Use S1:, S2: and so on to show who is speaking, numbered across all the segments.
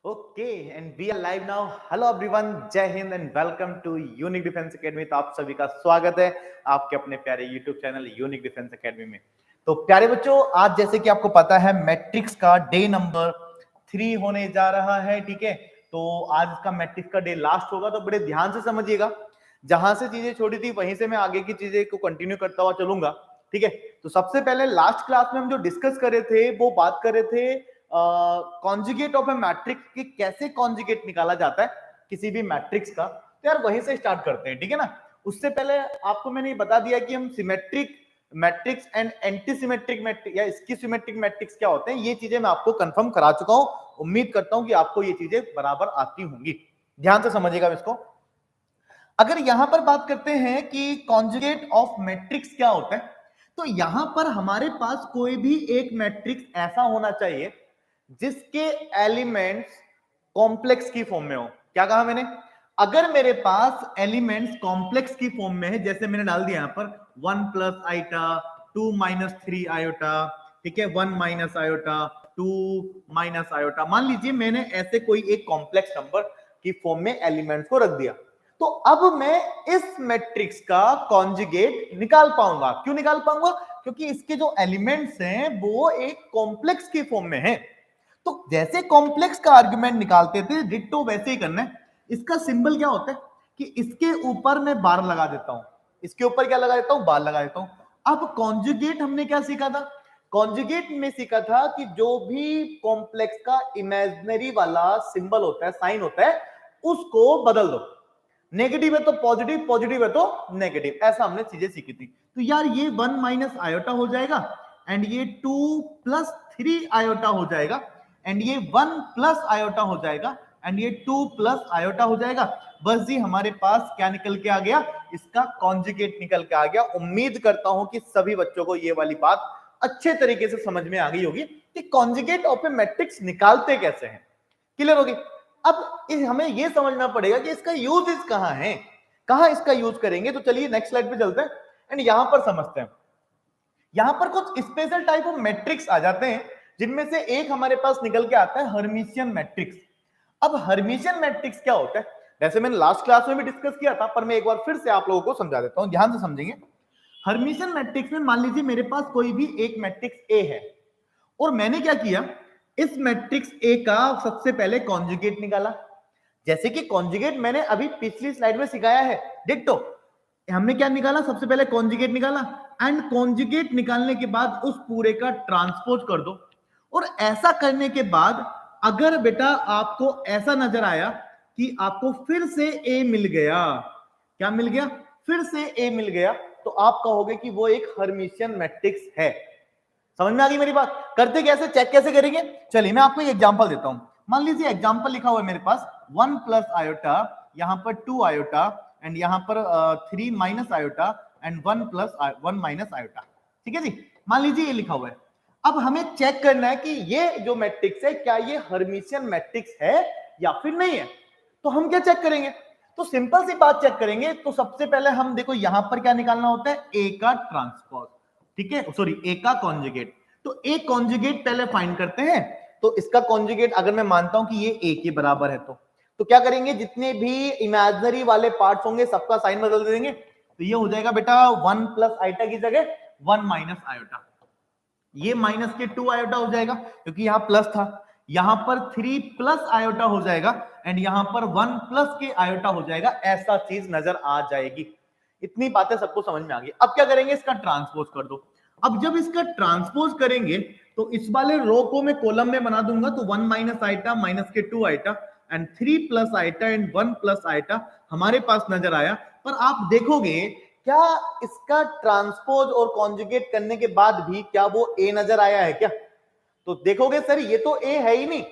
S1: Okay and we are live now. Hello everyone, Jai Hind and welcome to Unique Defence Academy. तो आप सभी का स्वागत है आपके अपने प्यारे YouTube channel Unique Defence Academy में। तो प्यारे बच्चों, आज जैसे कि आपको पता है मैट्रिक्स का डे नंबर 3 होने जा रहा है। ठीक है, तो आज का मैट्रिक्स का डे लास्ट होगा, तो बड़े ध्यान से समझिएगा। जहां से चीजें छोड़ी थी वहीं से मैं आगे की चीजें को कंटिन्यू करता हुआ चलूंगा। ठीक है, तो सबसे पहले लास्ट क्लास में हम जो डिस्कस कर रहे थे वो बात कर रहे थे कॉन्जुगेट ऑफ ए मैट्रिक्स कि कैसे कॉन्जुगेट निकाला जाता है किसी भी मैट्रिक्स का। तो यार वहीं से स्टार्ट करते हैं, ठीक है ना। उससे पहले आपको मैंने बता दिया कि हम symmetric matrix and anti symmetric matrix या स्कीसिमेट्रिक मैट्रिक्स क्या होते हैं, ये चीजें मैं आपको कंफर्म करा चुका हूं। उम्मीद करता हूं कि आपको ये चीजें बराबर आती होंगी। ध्यान से समझिएगा इसको। अगर यहां पर बात करते हैं कि कॉन्जुगेट ऑफ मैट्रिक्स क्या होता है, तो यहां पर हमारे पास कोई भी एक मैट्रिक्स ऐसा होना चाहिए जिसके एलिमेंट्स कॉम्प्लेक्स की फॉर्म में हो। क्या कहा मैंने? अगर मेरे पास एलिमेंट्स कॉम्प्लेक्स की फॉर्म में है, जैसे मैंने डाल दिया यहां पर 1 प्लस आइटा 2 माइनस 3 आयोटा, ठीक है, 1 माइनस आयोटा 2 माइनस आयोटा, मान लीजिए मैंने ऐसे कोई एक कॉम्प्लेक्स नंबर की फॉर्म में एलिमेंट्स को रख दिया, तो अब मैं इस मैट्रिक्स का कॉन्जुगेट निकाल पाऊंगा। क्यों निकाल पाऊंगा? क्योंकि इसके जो एलिमेंट्स हैं वो एक कॉम्प्लेक्स की फॉर्म में है। तो जैसे कॉम्प्लेक्स का आर्गुमेंट निकालते थे, डिट्टो वैसे ही करना है। इसका सिंबल क्या होता है कि इसके ऊपर मैं बार लगा देता हूं, इसके ऊपर क्या लगा देता हूं, बार लगा देता हूं। अब कॉन्जुगेट हमने क्या सीखा था? कॉन्जुगेट में सीखा था कि जो भी कॉम्प्लेक्स का इमेजिनरी वाला सिंबल होता है, साइन होता है, उसको बदल दो। नेगेटिव है तो पॉजिटिव, पॉजिटिव है तो नेगेटिव, ऐसा हमने चीजें सीखी थी। तो यार ये 1 माइनस आयोटा हो जाएगा एंड ये 2 प्लस 3 आयोटा हो जाएगा एंड ये 1 प्लस आयोटा हो जाएगा एंड ये 2 प्लस आयोटा हो जाएगा। बस जी हमारे पास क्या निकल के आ गया? इसका कॉन्जुगेट निकल के आ गया। उम्मीद करता हूं कि सभी बच्चों को ये वाली बात अच्छे तरीके से समझ में आ गई होगी कि कॉन्जुगेट ऑफ ए मैट्रिक्स निकालते कैसे हैं। क्लियर होगी? अब हमें यह समझना पड़ेगा कि इसका यूज कहां है, कहां इसका यूज करेंगे। तो चलिए नेक्स्ट स्लाइड पे चलते हैं एंड यहां पर समझते हैं। यहां पर कुछ स्पेशल टाइप ऑफ मैट्रिक्स आ जाते हैं, जिनमें से एक हमारे पास निकल के आता है हर्मिशियन मैट्रिक्स। अब हर्मिशियन मैट्रिक्स क्या होता है, जैसे मैंने लास्ट क्लास में भी डिस्कस किया था, पर मैं एक बार फिर से आप लोगों को समझा देता हूं, ध्यान से समझेंगे। हर्मिशियन मैट्रिक्स में मान लीजिए मेरे पास कोई भी एक मैट्रिक्स ए है और मैंने क्या किया, इस मैट्रिक्स ए का सबसे पहले कॉन्जुगेट निकाला। जैसे कि कॉन्जुगेट मैंने अभी पिछली स्लाइड में सिखाया है, डिट्टो। हमने क्या निकाला? सबसे पहले कॉन्जुगेट निकाला एंड कॉन्जुगेट निकालने के बाद उस पूरे का ट्रांसपोज कर दो। और ऐसा करने के बाद अगर बेटा आपको ऐसा नजर आया कि आपको फिर से ए मिल गया, क्या मिल गया? फिर से ए मिल गया, तो आप कहोगे कि वो एक हर्मिशियन मैट्रिक्स है। समझ में आ गई मेरी बात? करते कैसे, चेक कैसे करेंगे? चलिए मैं आपको एक एग्जांपल देता हूं। मान लीजिए एग्जांपल लिखा हुआ है मेरे पास 1 प्लस आयोटा, यहां पर 2 आयोटा एंड यहां पर 3 minus iota and 1 plus 1 minus iota. ठीक है जी, मान लीजिए ये लिखा हुआ है। अब हमें चेक करना है कि ये जो मैट्रिक्स है क्या ये हर्मिशियन मैट्रिक्स है या फिर नहीं है। तो हम क्या चेक करेंगे? तो सिंपल सी बात चेक करेंगे। तो सबसे पहले हम देखो यहां पर क्या निकालना होता है, ए का ट्रांसपोज, ठीक है, सॉरी ए का कॉन्जुगेट। तो ए कॉन्जुगेट पहले फाइंड करते हैं। तो इसका कॉन्जुगेट अगर मैं मानता हूं कि ये ए के बराबर है, तो क्या करेंगे, जितने भी इमेजिनरी वाले पार्ट्स होंगे सबका साइन बदल देंगे। तो ये हो जाएगा बेटा 1 प्लस आयोटा की जगह 1 माइनस आयोटा। ये माइनस के 2 आयोटा हो जाएगा क्योंकि यहां प्लस था। यहां पर 3 प्लस आयोटा हो जाएगा एंड यहां पर 1 प्लस के आयोटा हो जाएगा। ऐसा चीज नजर आ जाएगी। इतनी बातें सबको समझ में आ गई। अब क्या करेंगे, इसका ट्रांसपोज कर दो। अब जब इसका ट्रांसपोज करेंगे तो इस वाले रो को मैं कॉलम में बना दूंगा। तो 1 माइनस आइटा माइनस के 2 iota and 3 plus iota and 1 plus iota हमारे पास नजर आया। पर आप देखोगे क्या इसका ट्रांसपोज और कॉन्जुगेट करने के बाद भी क्या वो ए नजर आया है क्या? तो देखोगे सर ये तो ए है ही नहीं,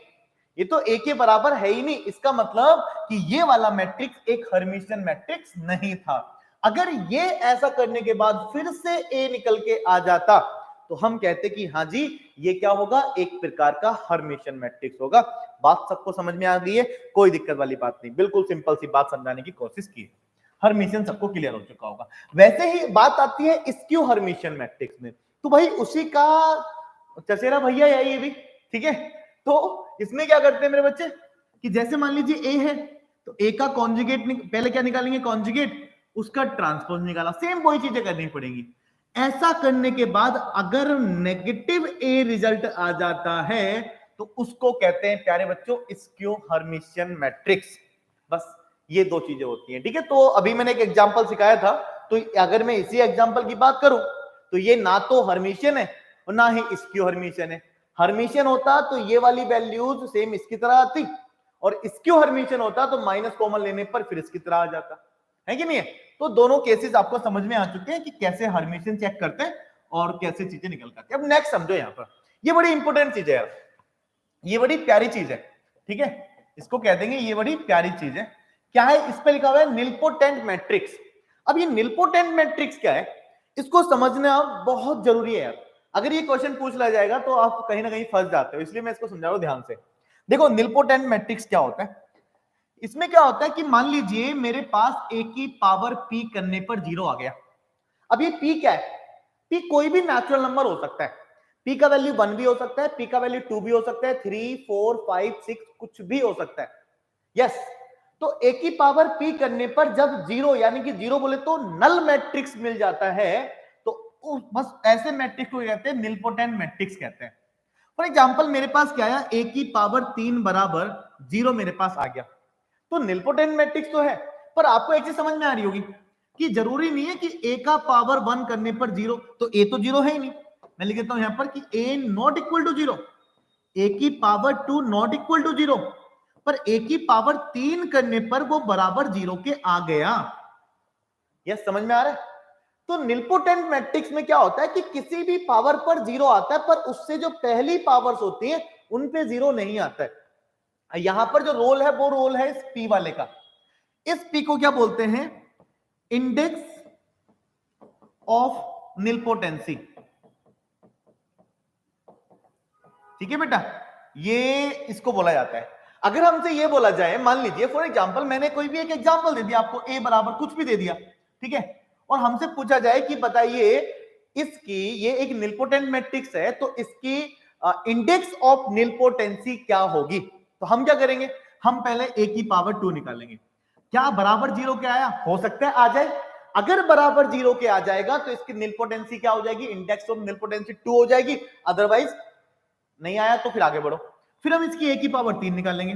S1: ये तो ए के बराबर है ही नहीं। इसका मतलब कि ये वाला मैट्रिक्स एक हर्मिशियन मैट्रिक्स नहीं था। अगर ये ऐसा करने के बाद फिर से ए निकल के आ जाता तो हम कहते कि हाँ जी ये क्या होगा, एक प्रकार का हर्मिशियन मैट्रिक्स होगा। बात सबको समझ में आ गई है? कोई दिक्कत वाली बात नहीं, बिल्कुल सिंपल सी बात समझाने की कोशिश की। हर्मिशियन सबको क्लियर हो चुका होगा। वैसे ही बात आती है स्क्यू हर्मिशियन मैट्रिक्स में। तो भाई उसी का चचेरा भैया है ये भी, ठीक है। तो इसमें क्या करते हैं मेरे बच्चे, कि जैसे मान लीजिए ए है तो ए का कॉन्जुगेट पहले क्या निकालेंगे, कॉन्जुगेट, उसका ट्रांसपोज निकाला, सेम वही चीजें करनी पड़ेंगी। ऐसा करने के बाद अगर नेगेटिव ए रिजल्ट आ जाता है तो उसको कहते हैं प्यारे बच्चों स्क्यू हर्मिशियन मैट्रिक्स। बस ये दो चीजें होती हैं, ठीक है। तो अभी मैंने एक एग्जांपल सिखाया था, तो अगर मैं इसी एग्जांपल की बात करूं तो ये ना तो हर्मिशियन है और ना ही स्क्यू हर्मिशियन है। हर्मिशियन होता तो ये वाली वैल्यूज सेम इसकी तरह आती, और स्क्यू हर्मिशियन होता तो माइनस कॉमन लेने पर फिर इसकी तरह आ जाता, है कि नहीं है। तो दोनों केसेस आपको समझ में आ चुके हैं कि कैसे हर्मिशियन चेक करते हैं और कैसे चीजें निकल करती हैं। अब नेक्स्ट समझो, यहां पर ये बड़ी इंपॉर्टेंट चीज है यार, ये बड़ी प्यारी चीज है, ठीक है, इसको कह देंगे ये बड़ी प्यारी चीज है। क्या है, इस पे लिखा हुआ है निलपोटेंट मैट्रिक्स। अब ये निलपोटेंट मैट्रिक्स क्या है, इसको समझना बहुत जरूरी है यार। अगर ये क्वेश्चन पूछ लिया जाएगा तो आप कहीं ना कहीं फंस जाते हो, इसलिए मैं इसको समझा रहा हूं ध्यान से। देखो निलपोटेंट मैट्रिक्स क्या होता है, इसमें क्या होता है कि मान लीजिए मेरे पास ए की पावर पी करने पर 0 आ गया। अब ये पी क्या है, पी कोई भी नेचुरल नंबर हो सकता है। पी का वैल्यू 1 भी हो सकता है, पी का वैल्यू 2 भी हो सकता है, 3 4 5 6 कुछ भी हो सकता है। यस, तो ए की पावर पी करने पर जब 0 यानी कि 0 बोले तो नल मैट्रिक्स मिल जाता है, तो बस ऐसे मैट्रिक्स को कहते हैं निलपोटेंट मैट्रिक्स कहते हैं। फॉर एग्जाम्पल मेरे पास क्या आया, ए की पावर 3 बराबर 0 मेरे पास आ गया, तो निलपोटेंट मैट्रिक्स तो है। पर आपको एक चीज समझ में आ रही होगी कि जरूरी नहीं है कि ए का पावर 1 करने पर 0, तो ए तो 0 है ही नहीं। मैं लिख देता हूं यहां पर कि ए नॉट इक्वल टू 0, ए की पावर 2 नॉट इक्वल टू 0, पर ए की पावर 3 करने पर वो बराबर 0 के आ गया। यस, समझ में आ रहा है। तो निलपोटेंट मैट्रिक्स में क्या होता है कि किसी भी पावर पर 0 आता है, पर उससे जो पहली पावर्स होती है उन पे 0 नहीं आता है। यहां पर जो रोल है वो रोल है इस पी वाले का। इस पी को क्या बोलते हैं, इंडेक्स ऑफ निलपोटेंसी। ठीक है बेटा, ये इसको बोला जाता है। अगर हमसे ये बोला जाए, मान लीजिए फॉर एग्जांपल मैंने कोई भी एक एग्जांपल दे दिया आपको, ए बराबर कुछ भी दे दिया, ठीक है, और हमसे पूछा जाए कि बताइए इसकी, ये एक निलपोटेंट मैट्रिक्स है, तो इसकी इंडेक्स ऑफ निलपोटेंसी क्या होगी, तो हम क्या करेंगे, हम पहले ए की पावर 2 निकालेंगे। क्या बराबर 0 के आया, हो सकता है आ जाए। अगर बराबर 0 के आ जाएगा तो इसकी निलपोटेंसी क्या हो जाएगी, इंडेक्स ऑफ निलपोटेंसी 2 हो जाएगी। अदरवाइज नहीं आया तो फिर आगे बढ़ो। फिर हम इसकी ए की पावर 3 निकालेंगे,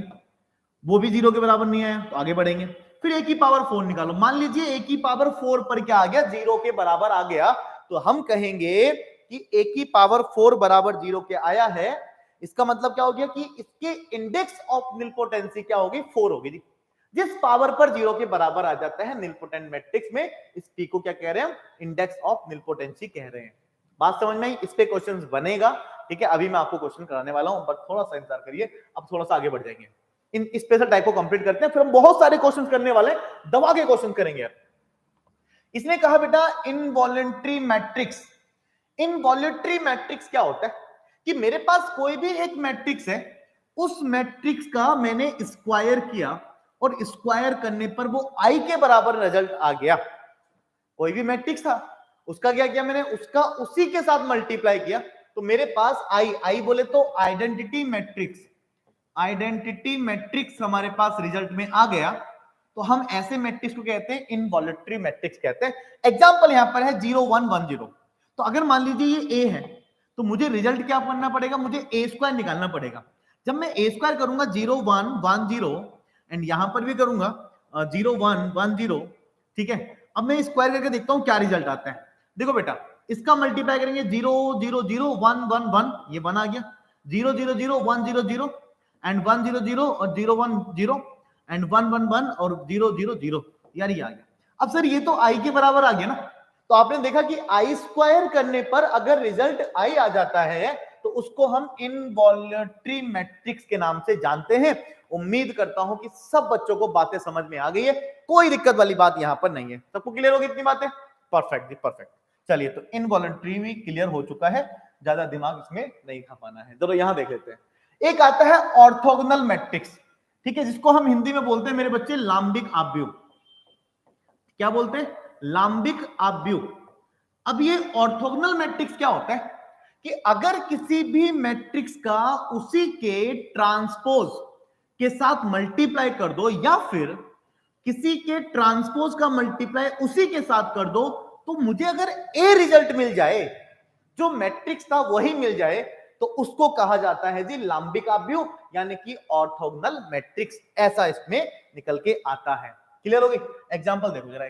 S1: वो भी 0 के बराबर नहीं आया तो आगे बढ़ेंगे। फिर ए की पावर 4 निकालो, मान लीजिए ए की पावर 4 पर क्या आ गया, 0 के बराबर आ गया, तो हम कहेंगे कि ए की पावर 4 बराबर 0 के आया है। इसका मतलब क्या हो गया कि इसके इंडेक्स ऑफ निलपोटेंसी क्या होगी, 4 होगी जी। जिस पावर पर 0 के बराबर आ जाता है निलपोटेंट मैट्रिक्स में, इस पी को क्या कह रहे हैं हम, इंडेक्स ऑफ निलपोटेंसी कह रहे हैं। बात समझ में आई, इस पे क्वेश्चन बनेगा, ठीक है। अभी मैं आपको क्वेश्चन कराने वाला हूं, बट थोड़ा सा इंतजार करिए, अब थोड़ा सा आगे बढ़ जाएंगे। इन स्पेशल टाइप को कंप्लीट करते हैं, फिर हम बहुत सारे क्वेश्चन करने वाले, दबा के क्वेश्चन करेंगे। इसने कहा बेटा इनवॉलेंट्री मैट्रिक्स। इनवॉलेंट्री मैट्रिक्स क्या होता है कि मेरे पास कोई भी एक मैट्रिक्स है, उस मैट्रिक्स का मैंने स्क्वायर किया और स्क्वायर करने पर वो आई के बराबर रिजल्ट आ गया। कोई भी मैट्रिक्स था, उसका क्या किया मैंने, उसका उसी के साथ मल्टीप्लाई किया, तो मेरे पास आई बोले तो आइडेंटिटी मैट्रिक्स, आइडेंटिटी मैट्रिक्स हमारे पास रिजल्ट में आ गया। तो हम ऐसे मैट्रिक्स को कहते हैं इनवॉलेंट्री मैट्रिक्स कहते हैं। एग्जांपल यहां पर है 0 1 1 0। तो अगर मान लीजिए ये ए है, तो मुझे रिजल्ट क्या करना पड़ेगा, मुझे ए स्क्वायर निकालना पड़ेगा। जब मैं ए स्क्वायर करूंगा 0 1 1 0, एंड यहां पर भी करूंगा 0 1 1 0, ठीक है। अब मैं स्क्वायर करके देखता हूं क्या रिजल्ट आता है। देखो बेटा, इसका मल्टीप्लाई करेंगे 0 0 0 1 1 1, ये 1 आ गया, 0 0 0 1 0 0 एंड 1 0 0 और 0 1 0 एंड 1 1 1 और 0 0 0, यार ये आ गया। अब सर ये तो आई के बराबर आ गया ना, तो आपने देखा कि आई स्क्वायर करने पर अगर रिजल्ट आई आ जाता है तो उसको हम इनवॉलेंट्री मैट्रिक्स के नाम से जानते हैं। उम्मीद करता हूं कि सब बच्चों को बातें समझ में आ गई है, कोई दिक्कत वाली बात यहां पर नहीं है। सबको क्लियर होगी इतनी बातें, परफेक्ट जी परफेक्ट। चलिए, तो इनवॉलेंट्री भी क्लियर हो चुका है, ज्यादा दिमाग इसमें नहीं खपाना है। चलो यहां देख लेते हैं। एक आता है ऑर्थोगोनल मैट्रिक्स, ठीक है, जिसको हम हिंदी में बोलते हैं मेरे बच्चे लाम्बिक आव्यूह। क्या बोलते हैं, लाम्बिक आव्यूह। अब ये ऑर्थोगोनल मैट्रिक्स क्या होता है कि अगर किसी भी मैट्रिक्स का उसी के ट्रांसपोज के साथ मल्टीप्लाई कर दो या फिर किसी के ट्रांसपोज का मल्टीप्लाई उसी के साथ कर दो, तो मुझे अगर ए रिजल्ट मिल जाए, जो मैट्रिक्स था वही मिल जाए, तो उसको कहा जाता है जी लांबिकाभ्यू यानी कि ऑर्थोगोनल मैट्रिक्स। ऐसा इसमें निकल के आता है। क्लियर होगी? एग्जांपल देखो जरा।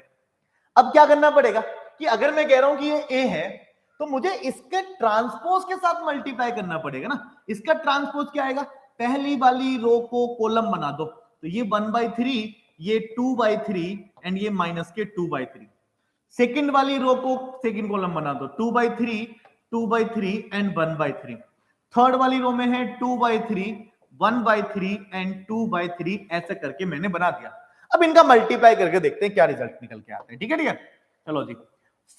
S1: अब क्या करना पड़ेगा कि अगर मैं कह रहा हूं कि ये ए है, तो मुझे इसके ट्रांसपोज के साथ मल्टीप्लाई करना पड़ेगा ना। इसका ट्रांसपोज क्या आएगा? पहली वाली रो को कॉलम बना दो, तो ये 1/3, ये 2/3 एंड ये माइनस के 2/3। सेकंड वाली रो को सेकंड कॉलम बना दो, 2/3, 2/3 एंड 1/3। थर्ड वाली रो में है 2/3, 1/3 एंड 2/3। ऐसे करके मैंने बना दिया। अब इनका मल्टीप्लाई करके देखते हैं क्या रिजल्ट निकल के आते हैं। ठीक है, ठीक है, चलो जी।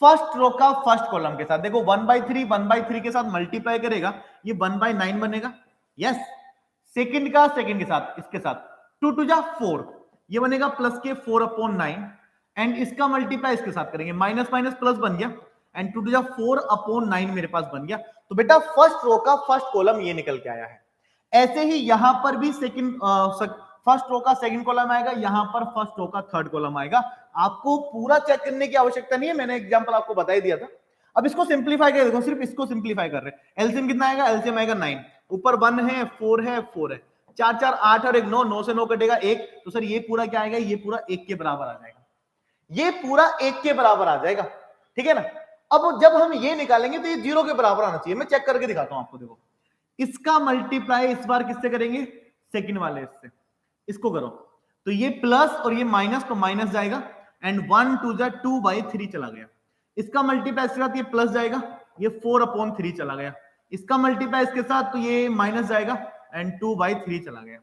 S1: फर्स्ट रो का फर्स्ट कॉलम के साथ देखो, 1/3 के साथ मल्टीप्लाई करेगा, ये 1/9 बनेगा। यस, सेकंड का सेकंड के साथ, इसके साथ 2 2 जा 4, ये बनेगा प्लस के 4/9 एंड इसका मल्टीप्लाई इसके साथ करेंगे, माइनस माइनस प्लस बन गया एंड 2 2 जा 4/9 मेरे पास बन गया। तो बेटा फर्स्ट रो का फर्स्ट कॉलम ये निकल के आया है। ऐसे ही यहां पर भी फर्स्ट रो का सेकंड कॉलम आएगा, यहां पर फर्स्ट रो का थर्ड कॉलम आएगा। आपको पूरा चेक करने की आवश्यकता नहीं है, मैंने एग्जांपल आपको बता ही दिया था। अब इसको सिंपलीफाई कर देखो, सिर्फ इसको सिंपलीफाई कर रहे हैं। एलसीएम कितना आएगा? एलसीएम आएगा 9, ऊपर 1 है, 4 है, 4 है, 4 4 8 और 1 9, 9 से 9 कटेगा 1, तो सर ये पूरा क्या आएगा? ये पूरा 1 के बराबर आ जाएगा। ये पूरा 1 के बराबर आ जाएगा। ठीक है ना? अब जब हम ये निकालेंगे तो ये 0 के बराबर आना चाहिए। मैं चेक करके दिखाता हूं आपको। देखो, इसका मल्टीप्लाई इस बार किससे करेंगे? सेकंड वाले इससे। इसको करो तो ये प्लस और ये माइनस, तो माइनस जाएगा एंड 1 2 जा 2/3 चला गया। इसका मल्टीप्लाई इसके साथ ये प्लस जाएगा, ये 4/3 चला गया। इसका मल्टीप्लाई इसके साथ तो ये माइनस जाएगा एंड 2/3 चला गया।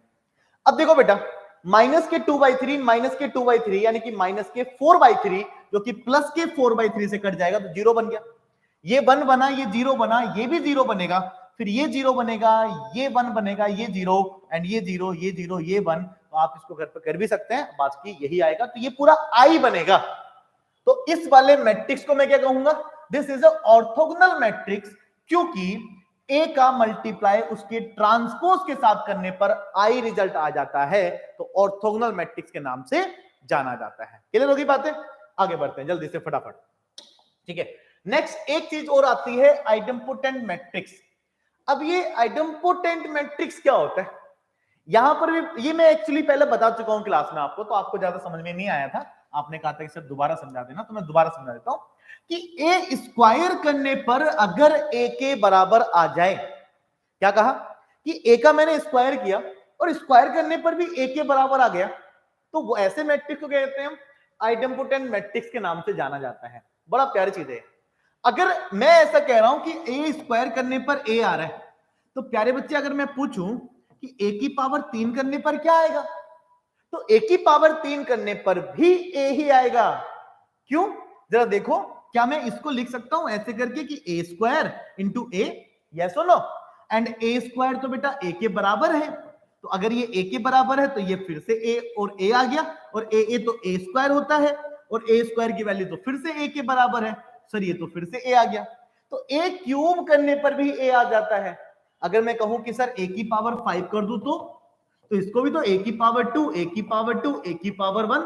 S1: अब देखो बेटा, माइनस के 2/3 माइनस के 2/3 यानी कि माइनस के 4/3 जो कि प्लस के 4/3 से कट जाएगा, तो 0 बन गया। ये 1 बना, ये 0 बना, ये भी 0 बनेगा, फिर ये 0 बनेगा, ये 1 बनेगा, ये 0 एंड ये 0, ये 0, ये 1। तो आप इसको घर पर कर भी सकते हैं, बात की यही आएगा। तो ये पूरा आई बनेगा। तो इस वाले मैट्रिक्स को मैं क्या कहूंगा? This is a orthogonal matrix, क्योंकि ए का मल्टीप्लाई उसके ट्रांसपोज के साथ करने पर आई रिजल्ट आ जाता है, तो ऑर्थोगोनल मैट्रिक्स के नाम से जाना जाता है। क्लियर होगी बातें? आगे बढ़ते हैं जल्दी से फटाफट। ठीक है, नेक्स्ट एक चीज और आती है, आइडेम्पोटेंट मैट्रिक्स। अब ये आइडेम्पोटेंट मैट्रिक्स क्या होता है? यहां पर भी ये मैं एक्चुअली पहले बता चुका हूं क्लास में आपको, तो आपको ज्यादा समझ में नहीं आया था। आपने कहा था कि सर दोबारा समझा देना, तो मैं दोबारा समझा देता हूं कि ए स्क्वायर करने पर अगर ए के बराबर आ जाए, क्या कहा कि ए का मैंने स्क्वायर किया और स्क्वायर करने पर भी ए के बराबर आ गया, तो वो ऐसे मैट्रिक्स को कहते हैं हम आइडेम्पोटेंट मैट्रिक्स के नाम से जाना जाता है। बड़ा प्यारी चीज है। अगर मैं ऐसा कह रहा हूं कि ए स्क्वायर करने पर ए आ रहा है, तो प्यारे बच्चे अगर मैं पूछूं कि ए की पावर 3 करने पर क्या आएगा, तो ए की पावर 3 करने पर भी ए ही आएगा। क्यों? जरा देखो, क्या मैं इसको लिख सकता हूं ऐसे करके कि ए स्क्वायर इंटू ए? यस और नो? एंड ए स्क्वायर तो बेटा ए के बराबर है, तो अगर ये ए के बराबर है तो ये फिर से ए और ए आ गया, और ए तो ए स्क्वायर होता है, और ए स्क्वायर की वैल्यू तो फिर से ए के बराबर है। सर ये तो फिर से ए आ गया, तो ए क्यूब करने पर भी ए आ जाता है। अगर मैं कहूं कि सर ए की पावर 5 कर दूं, तो इसको भी तो ए की पावर 2, ए की पावर 2, ए की पावर 1,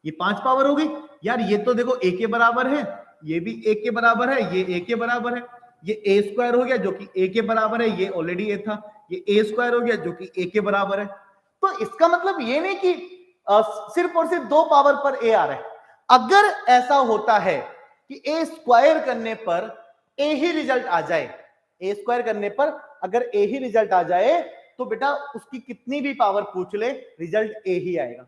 S1: ये 5 पावर हो गई यार। ये तो देखो ए के बराबर है, ये भी ए के बराबर है, ये ए के बराबर है, ये ए स्क्वायर हो गया जो कि ए के बराबर है, ये ऑलरेडी ए था, ये ए स्क्वायर हो गया जो कि ए के बराबर है। तो इसका मतलब ये नहीं कि सिर्फ और सिर्फ 2 पावर पर ए आ रहा है। अगर ऐसा होता है कि ए स्क्वायर करने पर ए ही रिजल्ट आ जाए, ए स्क्वायर करने पर अगर ए ही रिजल्ट आ जाए, तो बेटा उसकी कितनी भी पावर पूछ ले, रिजल्ट ए ही आएगा।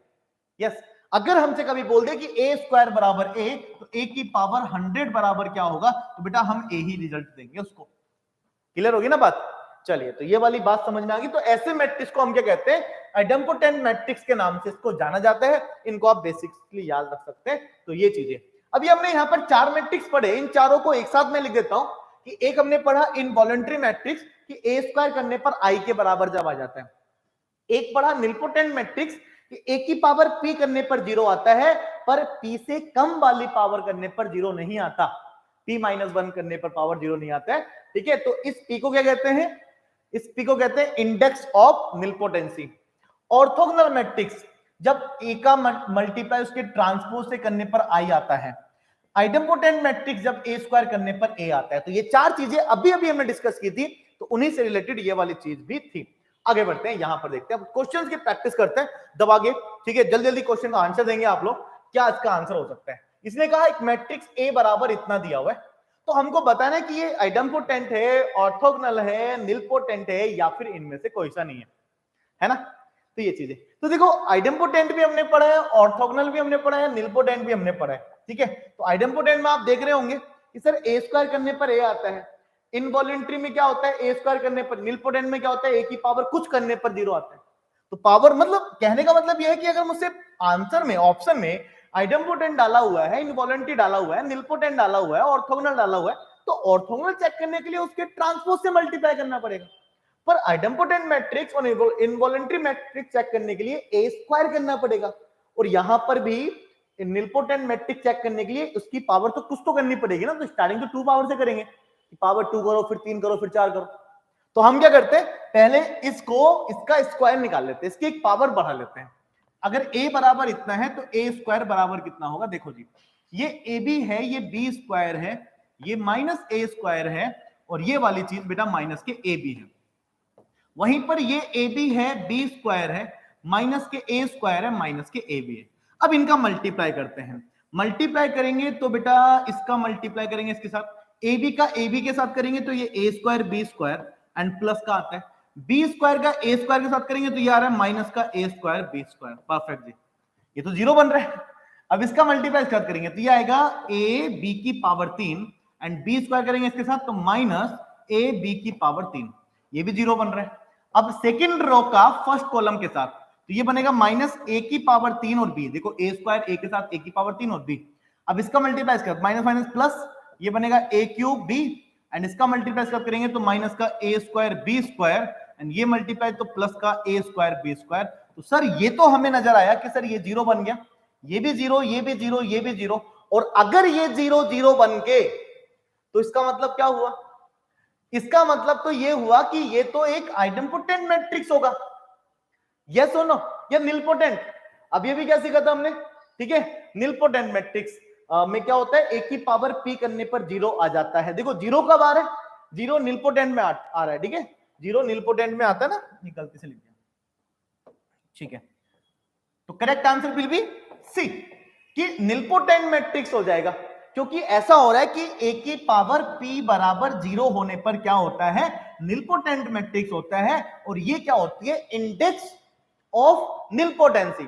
S1: यस, अगर हमसे कभी बोल दे कि ए स्क्वायर बराबर ए, तो ए की पावर 100 बराबर क्या होगा, तो बेटा हम ए ही रिजल्ट देंगे उसको। क्लियर होगी ना बात? चलिए, तो ये वाली बात समझ में आ गई। तो ऐसे मैट्रिक्स को हम क्या कहते हैं? आइडेम्पोटेंट मैट्रिक्स के नाम से इसको जाना जाता है। इनको आप बेसिकली याद रख सकते हैं। तो ये चीजें, अभी हमने यहाँ पर 4 मैट्रिक्स पढ़े, इन चारों को एक साथ में लिख देता हूं कि एक हमने पढ़ा इनवॉलंटरी मैट्रिक्स कि ए स्क्वायर करने पर आई के बराबर जब आ जाता है। एक पढ़ा निलपोटेंट मैट्रिक्स कि ए की पावर पी करने पर 0 आता है, पर पी से कम वाली पावर करने पर 0 नहीं आता, p-1 करने पर पावर 0 नहीं आता है। ठीक है, तो इस पी को क्या कहते हैं? इस पी को कहते हैं इंडेक्स ऑफ निलपोटेंसी। ऑर्थोगोनल मैट्रिक्स जब ए का मल्टीप्लाई उसके ट्रांसपोज से करने पर आई आता है, आइडेम्पोटेंट मैट्रिक्स जब ए स्क्वायर करने पर ए आता है। तो ये चार चीजें अभी अभी हमने डिस्कस की थी, तो उन्हीं से रिलेटेड ये वाली चीज भी थी। आगे बढ़ते हैं, यहां पर देखते हैं क्वेश्चंस की प्रैक्टिस करते हैं दबागे, ठीक है। जल्दी जल्दी क्वेश्चन का आंसर देंगे आप लोग, क्या इसका आंसर हो सकता है। इसने कहा एक मैट्रिक्स ए बराबर इतना दिया हुआ है, तो हमको बताना है कि ये आइडेम्पोटेंट है, ऑर्थोगोनल है, निलपोटेंट है, या फिर इनमें से कोई सा नहीं है ना। तो ये चीजें, तो देखो आइडेम्पोटेंट भी हमने पढ़ा है, ऑर्थोगोनल भी हमने पढ़ा है, निलपोटेंट भी हमने पढ़ा है, ठीक है। तो आइडेम्पोटेंट में आप देख रहे होंगे कि सर ए स्क्वायर करने पर ए आता है, इनवॉलेंट्री में क्या होता है ए स्क्वायर करने पर, निलपोटेंट में क्या होता है ए की पावर कुछ करने पर जीरो आता है। तो पावर मतलब कहने का मतलब यह है कि अगर मुझसे आंसर में ऑप्शन में आइडेम्पोटेंट डाला हुआ है, इनवॉलेंट्री डाला हुआ है, निलपोटेंट डाला हुआ है, ऑर्थोगोनल डाला हुआ है, तो ऑर्थोगोनल चेक करने के लिए उसके ट्रांसपोज से मल्टीप्लाई करना पड़ेगा। पर आइडेम्पोटेंट मैट्रिक्स और इनवॉलेंट्री मैट्रिक्स चेक करने के लिए ए स्क्वायर करना पड़ेगा, और यहां पर भी निलपोटेंट मैट्रिक्स चेक करने के लिए उसकी पावर तो कुछ तो करनी पड़ेगी ना। तो स्टार्टिंग तो 2 पावर से करेंगे, पावर 2 करो, फिर 3 करो, फिर 4 करो। तो हम क्या करते हैं, पहले इसका स्क्वायर निकाल लेते हैं, इसकी एक पावर बढ़ा लेते हैं। अगर a बराबर इतना है तो a स्क्वायर बराबर कितना होगा, देखो जी, ये ab है, ये b स्क्वायर है, ये माइनस a स्क्वायर है, और ये वाली चीज बेटा माइनस के ab है। वहीं पर ये ab है, b स्क्वायर है, माइनस के a स्क्वायर है, माइनस के ab है। अब इनका मल्टीप्लाई करते हैं, मल्टीप्लाई करेंगे तो बेटा इसका मल्टीप्लाई करेंगे इसके साथ, ab का ab के साथ करेंगे तो ये a square b square and plus का आता है, b स्क्वायर का a स्क्वायर के साथ करेंगे तो ये आ रहा है माइनस का a square b square. Perfect जी, ये तो जीरो बन रहा है। अब इसका मल्टीप्लाई इसके साथ करेंगे तो ये आएगा a b की पावर 3 एंड b स्क्वायर करेंगे इसके साथ तो माइनस a b की पावर 3, ये भी जीरो बन रहा है। अब सेकंड रो का फर्स्ट कॉलम के साथ तो ये बनेगा माइनस a की पावर 3 और b, देखो a स्क्वायर a के साथ a की पावर 3 और b। अब इसका मल्टीप्लाई इसके साथ माइनस माइनस प्लस, ये बनेगा a क्यूब b एंड इसका मल्टीप्लाई कब करेंगे तो माइनस का a square b square and ये मल्टीप्लाई तो प्लस का a स्क्वायर b स्क्वायर। तो सर ये तो हमें नजर आया कि सर ये जीरो बन गया, ये भी जीरो, ये भी जीरो, ये भी जीरो, और अगर ये जीरो जीरो बन के तो इसका मतलब क्या हुआ, इसका मतलब तो ये हुआ कि ये तो एक आइडेम्पोटेंट मैट्रिक्स होगा, यस और नो, या निलपोटेंट। अब ये भी क्या सीखा था हमने, ठीक है। निलपोटेंट मैट्रिक्स में क्या होता है, ए की पावर p करने पर जीरो आ जाता है। देखो जीरो कब आ रहा है, जीरो निलपोटेंट में आ रहा है, ठीक है, जीरो निलपोटेंट में आता है ना, ये गलती से लिख दिया, ठीक है। तो correct answer will be C, कि निलपोटेंट मैट्रिक्स हो जाएगा, क्योंकि ऐसा हो रहा है कि a की पावर p बराबर जीरो होने पर क्या होता है, निलपोटेंट मैट्रिक्स होता है, और ये क्या होती है, इंडेक्स ऑफ निलपोटेंसी।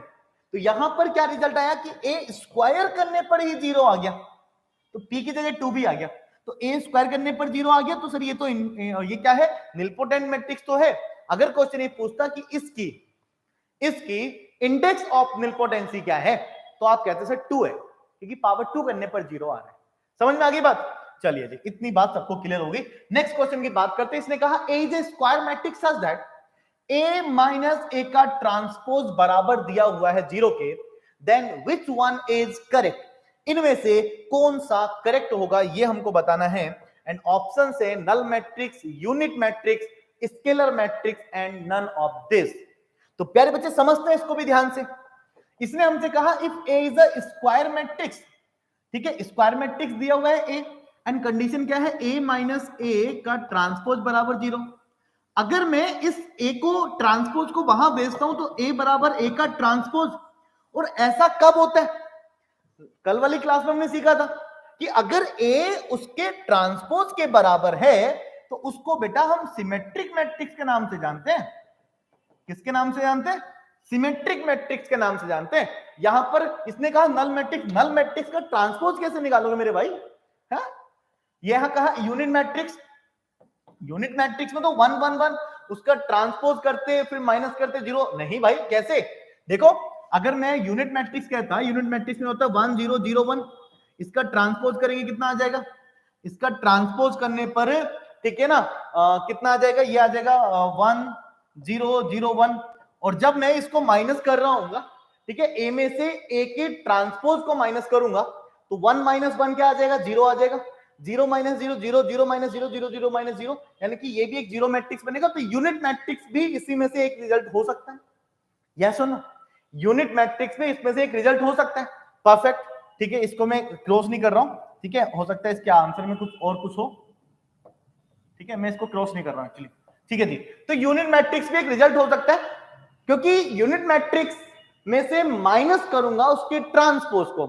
S1: तो यहां पर क्या रिजल्ट आया कि a स्क्वायर करने पर ही जीरो आ गया, तो p की जगह 2 भी आ गया, तो a स्क्वायर करने पर जीरो आ गया। तो सर ये तो ये क्या है, निलपोटेंट मैट्रिक्स तो है। अगर क्वेश्चन ये पूछता कि इसकी इंडेक्स ऑफ निलपोटेंसी क्या है, तो आप कहते सर 2 है, क्योंकि पावर 2 करने पर जीरो आ रहा है। समझ में आ गई बात, चलिए जी, इतनी बात सबको क्लियर होगी। नेक्स्ट क्वेश्चन की बात करते हैं। इसने कहा A is a square matrix such that a minus a का ट्रांसपोज बराबर दिया हुआ है जीरो के, then which one is correct, इनमें से कौन सा करेक्ट होगा ये हमको बताना है। एंड ऑप्शन से null matrix, unit matrix, scalar matrix and none of this. तो प्यारे बच्चे समझते हैं इसको भी ध्यान से। इसने हमसे कहा if a is a square matrix, ठीक है, स्क्वायर मैट्रिक्स दिया हुआ है a एंड कंडीशन क्या है, a माइनस a का ट्रांसपोज बराबर जीरो। अगर मैं इस a को ट्रांसपोज को वहां भेजता हूं तो a बराबर a का ट्रांसपोज, और ऐसा कब होता है, कल वाली क्लास में हमने सीखा था कि अगर a उसके ट्रांसपोज के बराबर है तो उसको बेटा हम सिमेट्रिक मैट्रिक्स के नाम से जानते हैं। किसके नाम से जानते हैं, सिमेट्रिक मैट्रिक्स के नाम से जानते हैं। यहां पर इसने कहा नल मैट्रिक्स, नल मैट्रिक्स का ट्रांसपोज कैसे निकालोगे मेरे भाई, है? यहां कहा यूनिट मैट्रिक्स, यूनिट मैट्रिक्स में तो 1 1 1 उसका ट्रांसपोज करते फिर माइनस करते जीरो, नहीं भाई कैसे, देखो अगर मैं यूनिट मैट्रिक्स कहता, यूनिट मैट्रिक्स में होता है 1 0 0 1, इसका ट्रांसपोज करेंगे कितना आ जाएगा, इसका ट्रांसपोज करने पर ठीक है ना कितना आ जाएगा, ये आ जाएगा 1 0 0 1। और जब मैं इसको माइनस कर रहा हूँ, ठीक है, ए में से ए के ट्रांसपोज को माइनस करूंगा तो 1 माइनस 1 क्या आ जाएगा, जीरो आ जाएगा, 0 माइनस 0 0 0 माइनस 0 0 0 माइनस 0, यानी कि ये भी एक जीरो मैट्रिक्स बनेगा। तो यूनिट मैट्रिक्स भी इसी में से एक रिजल्ट हो सकता है, यस और नो? यूनिट मैट्रिक्स में इसमें से एक रिजल्ट हो सकता है। परफेक्ट, ठीक है, इसको मैं क्लोज नहीं कर रहा हूं, ठीक है, हो सकता है इसके आंसर में कुछ और कुछ हो, ठीक है, मैं इसको क्रॉस नहीं कर रहा हूं एक्चुअली, ठीक है जी। तो यूनिट मैट्रिक्स में एक रिजल्ट हो सकता है, क्योंकि यूनिट मैट्रिक्स में से माइनस करूंगा उसके ट्रांसपोज को,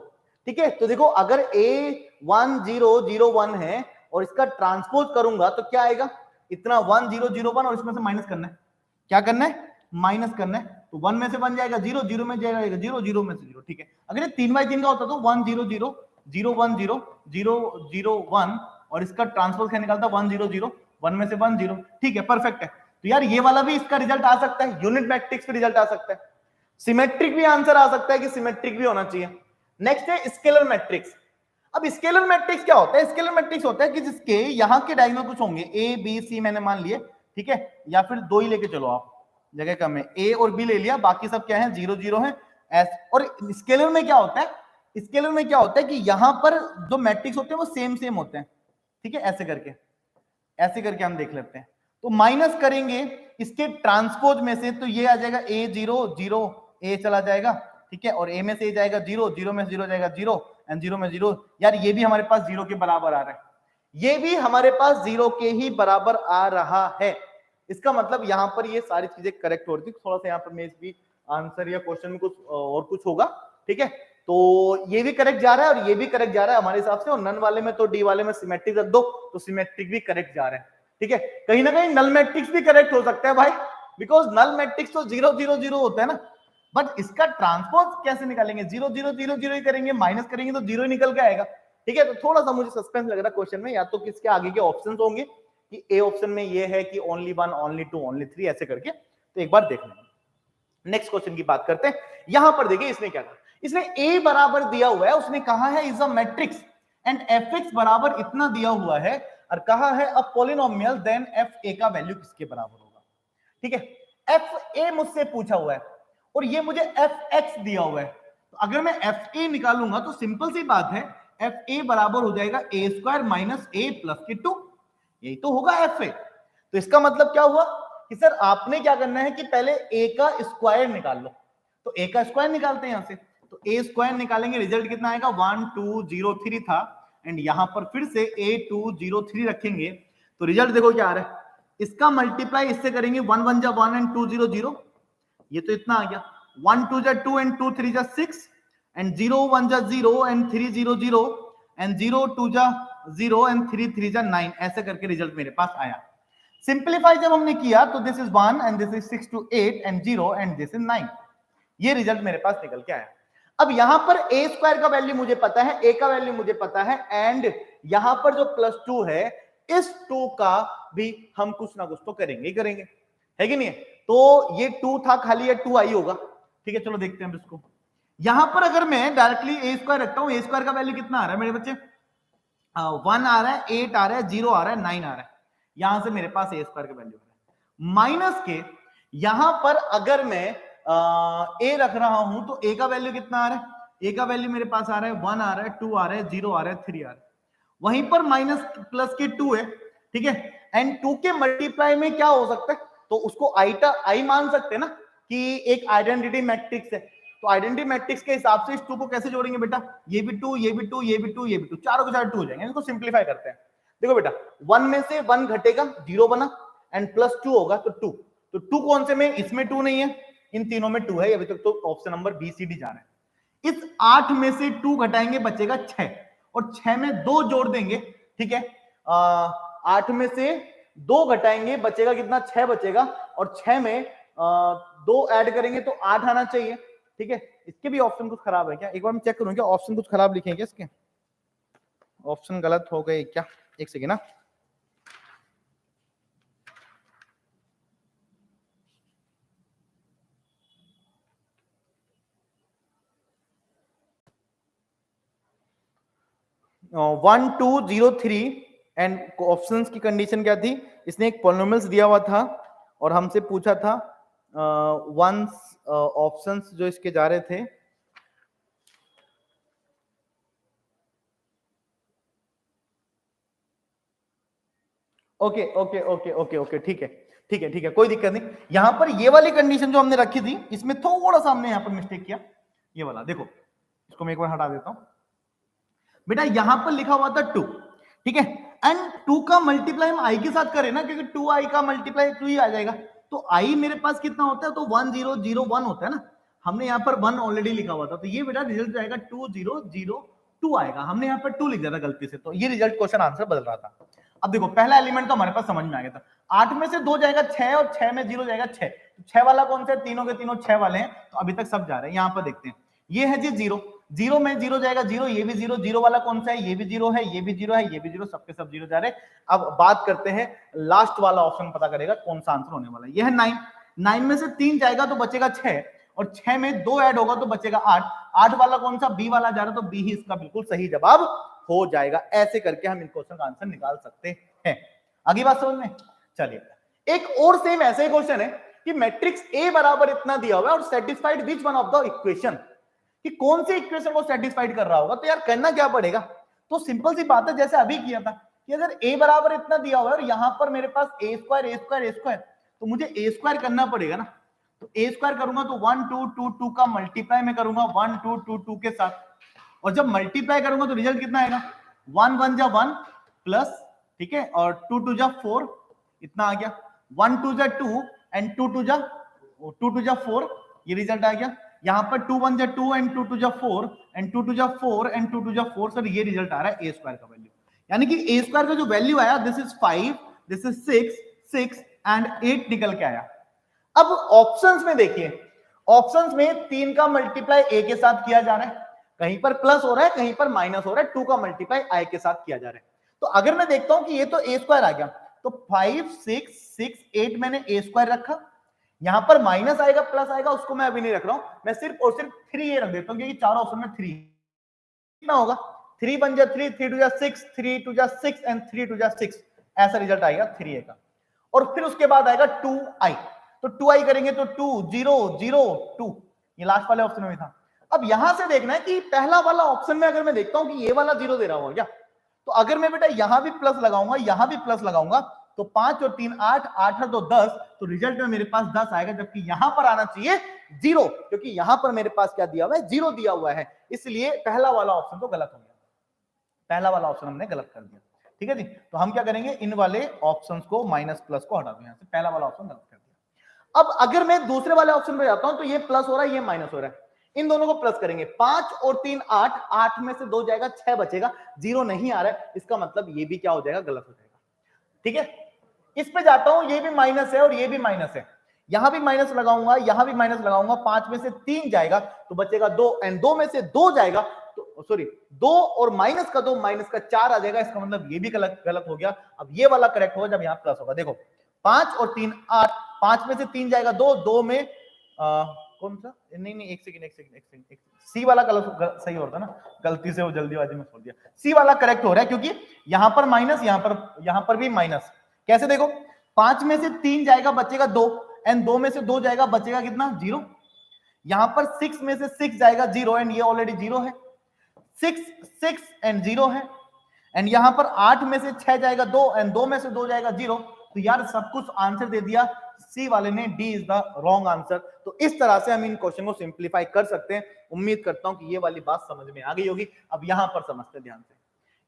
S1: ठीक है। तो देखो अगर A1001 है और इसका ट्रांसपोज करूंगा तो क्या आएगा, इतना 1001 और इसमें से माइनस करना है, क्या करना है, माइनस करना है। तो 1 में से बन जाएगा 0, 0 में जाएगा 0, 0 में से 0, ठीक है। अगर ये 3/3 का होता तो 1 0 0 0 1 0 0 0 1 और इसका ट्रांसपोज क्या निकालता 1 0 0 1 में से 1 0, ठीक है, परफेक्ट है। तो यार ये वाला भी इसका रिजल्ट आ सकता है, यूनिट मैट्रिक्स पे रिजल्ट आ सकता है। सिमेट्रिक भी आंसर आ सकता है कि सिमेट्रिक भी होना चाहिए। नेक्स्ट है स्केलर मैट्रिक्स। अब स्केलर मैट्रिक्स क्या होता है, स्केलर मैट्रिक्स होता है कि जिसके यहाँ के डायगोनल कुछ होंगे, ए बी सी मैंने मान लिए, ठीक है, या फिर दो ही लेके चलो आप, जगह कम है, ए और बी ले लिया, बाकी सब क्या है 0 0 है एस। और स्केलर में क्या होता है, स्केलर में क्या होता है कि यहां पर जो मैट्रिक्स होते हैं वो सेम सेम होते हैं, ठीक है, ऐसे करके हम देख लेते हैं। तो माइनस करेंगे इसके ट्रांसपोज में से, तो ये आ जाएगा A0 0, ए चला जाएगा, ठीक है, और ए में से जाएगा 0, 0 में 0 जाएगा 0 एंड 0 में 0। यार ये भी हमारे पास 0 के बराबर आ रहा है, ये भी हमारे पास 0 के ही बराबर आ रहा है। इसका मतलब यहां पर ये सारी चीजें करेक्ट हो रही थी। थोड़ा सा यहाँ पर मैं भी आंसर या क्वेश्चन में कुछ और कुछ होगा, ठीक है। तो ये भी करेक्ट जा रहा है और ये भी करेक्ट जा रहा है हमारे हिसाब से, और नन वाले में तो डी वाले में सिमेट्रिक रख दो तो सिमेट्रिक भी करेक्ट जा रहा है, ठीक है। कहीं ना कहीं नल मैट्रिक्स भी करेक्ट हो सकता है भाई, बिकॉज नल मैट्रिक्स तो 0 0 0 होता है ना, बट इसका ट्रांसपोज कैसे निकालेंगे, 0 0 0 0 ही करेंगे, माइनस करेंगे तो 0 ही निकल के आएगा, ठीक है। तो थोड़ा सा मुझे सस्पेंस लग रहा है क्वेश्चन में, या तो किसके आगे के ऑप्शन होंगे कि ए ऑप्शन में ये है कि ओनली 1 ओनली 2 ओनली 3 ऐसे करके, तो एक बार देख लेंगे। नेक्स्ट क्वेश्चन की बात करते हैं। यहां पर देखिए इसने क्या कहा, इसने a बराबर दिया हुआ है, उसने कहा है is a matrix and fx बराबर इतना दिया हुआ है, और कहा है अ पॉलिनोमियल देन fa का वैल्यू किसके बराबर होगा, ठीक है। fa मुझसे पूछा हुआ है और ये मुझे fx दिया हुआ है, तो अगर मैं fa निकालूंगा तो सिंपल सी बात है, fa बराबर हो जाएगा a² माइनस a प्लस के 2, यही तो होगा fa। तो इसका मतलब क्या हुआ कि सर आपने क्या करना है कि पहले a का स्क्वायर निकाल लो, तो a का स्क्वायर निकालते हैं यहां से, तो a स्क्वायर निकालेंगे, रिजल्ट कितना आएगा 1203 था, एंड यहां पर फिर से A203 रखेंगे, तो रिजल्ट देखो क्या आ रहा है, इसका मल्टीप्लाई इससे करेंगे 1 1 जा 1 एंड 2 0 0, ये तो इतना आ गया, 1 2 जा 2 एंड 2 3 जा 6 एंड 0 1 जा 0 एंड 3 0 0 एंड 0 2 जा 0 एंड 3 3 जा 9, ऐसे करके रिजल्ट मेरे पास आया। सिंप्लीफाई जब हमने किया तो this is 1 and this is 6 to 8 and 0 and this is 9, ये रिजल्ट मेरे पास निकल के आया। अब यहां पर a स्क्वायर का वैल्यू मुझे पता है, a का वैल्यू मुझे पता है, एंड यहां पर जो +2 है, इस 2 का भी हम कुछ ना कुछ तो करेंगे है कि नहीं है। तो ये 2 था खाली, ये 2 आई होगा, ठीक है, चलो देखते हैं इसको। यहां पर अगर मैं डायरेक्टली a स्क्वायर रखता हूं, a स्क्वायर का वैल्यू कितना आ रहा है मेरे बच्चे, 1 आ रहा है, 8 आ रहा है, 0 आ रहा है, 9 आ रहा है, यहां से मेरे पास a स्क्वायर का वैल्यू है। माइनस के यहां पर अगर मैं ए रख रहा हूं तो ए का वैल्यू कितना आ रहा है, ए का वैल्यू मेरे पास आ रहा है 1 आ रहा है, 2 आ रहा है, 0 आ रहा है, 3 आ रहा है, वहीं पर माइनस प्लस के 2 है, ठीक है, एंड 2 के मल्टीप्लाई में क्या हो सकता है, तो उसको आई मान सकते हैं ना कि एक आइडेंटिटी मैट्रिक्स है, तो आइडेंटिटी मैट्रिक्स के हिसाब से इस 2 को कैसे जोड़ेंगे बेटा, ये भी 2 ये भी 2 ये भी 2 ये भी 2, चारों के चार 2 हो जाएंगे, इसको सिंप्लीफाई करते हैं। देखो बेटा 1 में से 1 घटेगा, 0 बना, एंड +2 होगा तो 2, तो 2 कौन से में, इसमें 2 नहीं है, इन तीनों में 2 है, अभी तक तो option number B C D जा रहा है। इस 8 में से 2 घटाएंगे बचेगा 6, और 6 में 2 जोड़ देंगे, ठीक है, 8 में से 2 घटाएंगे बचेगा कितना, 6 बचेगा, और 6 में 2 ऐड करेंगे तो 8 आना चाहिए, ठीक है। इसके भी ऑप्शन कुछ खराब है क्या, एक बार मैं चेक करूं क्या ऑप्शन कुछ खराब लिखे हैं क्या, इसके ऑप्शन गलत हो गए क्या, एक सेकेंड ना। वन टू 0 3 एंड ऑप्शंस की कंडीशन क्या थी, इसने एक पॉलिनोमियल्स दिया हुआ था और हमसे पूछा था वंस ऑप्शंस जो इसके जा रहे थे, okay okay okay okay okay, ठीक है ठीक है ठीक है, कोई दिक्कत नहीं। यहां पर ये वाली कंडीशन जो हमने रखी थी, इसमें थोड़ा सा हमने यहां पर मिस्टेक किया। ये वाला देखो, इसको मैं एक बार हटा देता हूं। बेटा यहां पर लिखा हुआ था 2, ठीक है, एंड 2 का मल्टीप्लाई हम आई के साथ करें ना, क्योंकि 2i का मल्टीप्लाई 2 ही आ जाएगा। तो आई मेरे पास कितना होता है, तो 1001 होता है ना। हमने यहाँ पर 1 ऑलरेडी लिखा हुआ था, तो ये बेटा रिजल्ट जाएगा 2002 आएगा। हमने यहाँ पर 2 लिख दिया था गलती से, तो ये रिजल्ट क्वेश्चन आंसर बदल रहा था। अब देखो पहला एलिमेंट तो हमारे पास समझ में आ गया था। 8 में से 2 जाएगा 6 और 6 में 0 जाएगा 6। तो 6 वाला कौन सा है, तीनों के तीनों 6 वाले हैं, तो अभी तक सब जा रहे हैं। यहाँ पर देखते हैं, ये है जी 0, 0 में 0 जाएगा 0, ये भी 0, 0 वाला कौन सा है, ये भी 0 है, ये भी 0 है, ये भी 0, सबके सब 0 जा रहे हैं। अब बात करते हैं लास्ट वाला ऑप्शन, पता करेगा कौन सा आंसर होने वाला है। ये है 9, 9 में से 3 जाएगा तो बचेगा 6, और 6 में 2 ऐड होगा तो बचेगा 8, 8 वाला कौन सा, बी वाला जा रहा है, तो बी ही इसका बिल्कुल सही जवाब हो जाएगा। ऐसे करके हम इन क्वेश्चन का आंसर निकाल सकते हैं। आगे बात समझ में। चलिए एक और सेम ऐसे ही क्वेश्चन है कि मैट्रिक्स ए बराबर इतना दिया हुआ है और satisfied which one of the equation, कि कौन से इक्वेशन को सेटिस्फाइड कर रहा होगा। तो यार करना क्या पड़ेगा, तो सिंपल सी बात है, जैसे अभी किया था कि अगर a बराबर इतना दिया हुआ है और यहां पर मेरे पास a स्क्वायर, तो मुझे a स्क्वायर करना पड़ेगा ना। तो a स्क्वायर करूंगा तो 1 2 2 2 का मल्टीप्लाई मैं करूंगा 1 2 2 2 के साथ, और जब मल्टीप्लाई करूंगा तो रिजल्ट कितना आएगा, 1 1 जा 1 प्लस, ठीक है, और 2 2 जा 4, इतना आ गया, 1 2 जा 2 एंड 2 2 जा 4, ये रिजल्ट आ गया। यहां पर 2 1 जा 2 एंड 2 2 जा 4 एंड 2 2 जा 4 एंड 2 2 जा 4, सर ये रिजल्ट आ रहा है a स्क्वायर का वैल्यू। यानी कि a स्क्वायर का जो वैल्यू आया, this is 5, this is 6 and 8 निकल के आया। अब ऑप्शंस में देखिए, ऑप्शंस में 3 का मल्टीप्लाई a के साथ किया जा रहा है, कहीं पर प्लस हो रहा है कहीं पर माइनस हो रहा है, 2 का मल्टीप्लाई i के साथ किया जा रहा है। तो अगर मैं देखता हूं कि ये तो a स्क्वायर आ गया, तो 5 6 6 8 मैंने a स्क्वायर रखा, यहां पर माइनस आएगा प्लस आएगा उसको मैं अभी नहीं रख रहा हूं, मैं सिर्फ और सिर्फ 3 ये रख देता हूं, क्योंकि चारों ऑप्शन में 3 कितना होगा, 3 1 जा 3, 3 2 जा 6, 3 2 जा 6 एंड 3 2 जा 6, ऐसा रिजल्ट आएगा 3a का। और फिर उसके बाद आएगा 2i, तो 2i करेंगे तो 2 0 0 2, ये लास्ट वाले ऑप्शन में था। अब यहां से देखना है कि पहला वाला ऑप्शन में अगर मैं देखता हूं कि ये वाला 0 दे रहा होगा क्या, तो अगर मैं बेटा यहां भी प्लस लगाऊंगा यहां भी प्लस लगाऊंगा, तो 5 और 3 8, 8 है तो 10, तो रिजल्ट में मेरे पास 10 आएगा, जबकि यहां पर आना चाहिए 0, क्योंकि यहां पर मेरे पास क्या दिया हुआ है, 0 दिया हुआ है, इसलिए पहला वाला ऑप्शन तो गलत हो गया, पहला वाला ऑप्शन हमने गलत कर दिया। ठीक है जी, तो हम क्या करेंगे, इन वाले ऑप्शंस को माइनस प्लस को हटा दें, यहां से पहला वाला ऑप्शन गलत कर दिया। अब अगर मैं दूसरे वाले ऑप्शन पे जाता हूं, तो ये प्लस हो रहा है ये माइनस हो रहा है, इन दोनों को प्लस करेंगे, 5 और 3 8, 8 में से 2 जाएगा 6 बचेगा, 0 नहीं आ रहा है, इसका मतलब ये भी क्या हो जाएगा, गलत हो जाएगा। ठीक है, इस पे जाता हूं, ये भी माइनस है और ये भी माइनस है, यहां भी माइनस लगाऊंगा यहां भी माइनस लगाऊंगा, 5 में से 3 जाएगा तो बचेगा 2 एंड 2 में से 2 जाएगा तो सॉरी 2 और माइनस का 2 माइनस का 4 आ जाएगा, इसका मतलब ये भी गलत हो गया। अब ये वाला करेक्ट होगा जब यहां प्लस होगा। देखो 5 और 3 8, 5 में से 3 जाएगा 2, 2 में कौन सा, नहीं एक सेकंड सी वाला गलत सही होता ना, गलती से वो जल्दीबाजी में छोड़ दिया, सी वाला करेक्ट हो रहा है, क्योंकि यहां पर माइनस यहां पर भी माइनस। कैसे देखो, 5 में से 3 जाएगा बचेगा 2 एंड 2 में से 2 जाएगा बचेगा कितना, 0। यहां पर 6 में से 6 जाएगा 0 एंड ये ऑलरेडी 0 है, 6 एंड 0 है, एंड यहां पर 8 में से 6 जाएगा 2 एंड 2 में से 2 जाएगा 0। तो यार सब कुछ आंसर दे दिया, सी वाले ने, D is the wrong answer. तो इस तरह से हम इन क्वेश्चन को सिंप्लीफाई कर सकते हैं। उम्मीद करता हूं कि ये वाली बात समझ में आ गई होगी। अब यहां पर समझते ध्यान से,